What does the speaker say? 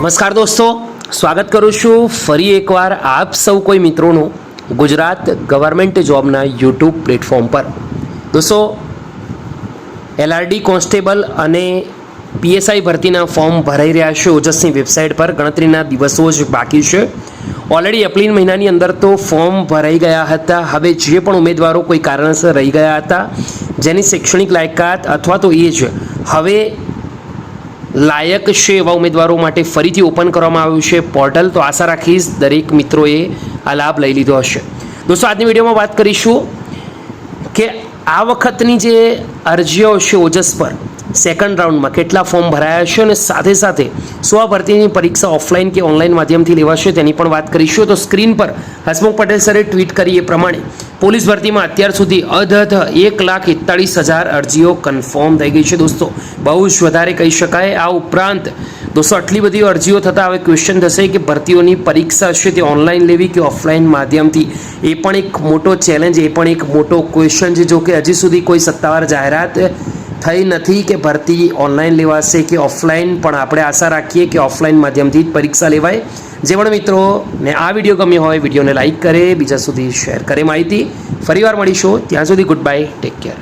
નમસ્કાર દોસ્તો, સ્વાગત કરું છું ફરી એકવાર આપ સૌ કોઈ મિત્રોનું ગુજરાત ગવર્મેન્ટ જોબના યુટ્યુબ પ્લેટફોર્મ પર। દોસ્તો, એલઆરડી કોન્સ્ટેબલ અને પીએસઆઈ ભરતીના ફોર્મ ભરાઈ રહ્યા છે ઓજસની વેબસાઇટ પર। ગણતરીના દિવસો જ બાકી છે। ઓલરેડી એપ્રિલ મહિનાની અંદર તો ફોર્મ ભરાઈ ગયા હતા। હવે જે પણ ઉમેદવારો કોઈ કારણસર રહી ગયા હતા, જેની શૈક્ષણિક લાયકાત અથવા તો એજ હવે લાયક છે એવા ઉમેદવારો માટે ફરીથી ઓપન કરવામાં આવ્યું છે પોર્ટલ। તો આશા રાખીશ દરેક મિત્રોએ આ લાભ લઈ લીધો હશે। દોસ્તો, આજની વિડીયોમાં વાત કરીશું કે આ વખતની જે અરજીઓ છે ઓજસ પર સેકન્ડ રાઉન્ડમાં કેટલા ફોર્મ ભરાયા છે અને સાથે સાથે શું આ ભરતીની પરીક્ષા ઓફલાઈન કે ઓનલાઈન માધ્યમથી લેવાશે તેની પણ વાત કરીશું। તો સ્ક્રીન પર હસમુખ પટેલ સરે ટ્વીટ કરી એ પ્રમાણે પોલીસ ભરતીમાં અત્યાર સુધી 1,41,000 અરજીઓ કન્ફર્મ થઈ ગઈ છે। દોસ્તો, બહુ જ વધારે કહી શકાય। આ ઉપરાંત દોસ્તો, આટલી બધી અરજીઓ થતાં હવે ક્વેશ્ચન થશે કે ભરતીઓની પરીક્ષા છે તે ઓનલાઈન લેવી કે ઓફલાઈન માધ્યમથી। એ પણ એક મોટો ચેલેન્જ, એ પણ એક મોટો ક્વેશ્ચન છે, જો કે હજી સુધી કોઈ સત્તાવાર જાહેરાત થઈ નથી કે ભરતી ઓનલાઈન લેવાશે કે ઓફલાઈન, પણ આપણે આશા રાખીએ કે ઓફલાઈન માધ્યમથી જ પરીક્ષા લેવાય। જે પણ મિત્રોને આ વિડીયો ગમ્યો હોય વિડીયોને લાઇક કરે, બીજા સુધી શેર કરે માહિતી। ફરીવાર મળીશું, ત્યાં સુધી ગુડ બાય, ટેક કેર।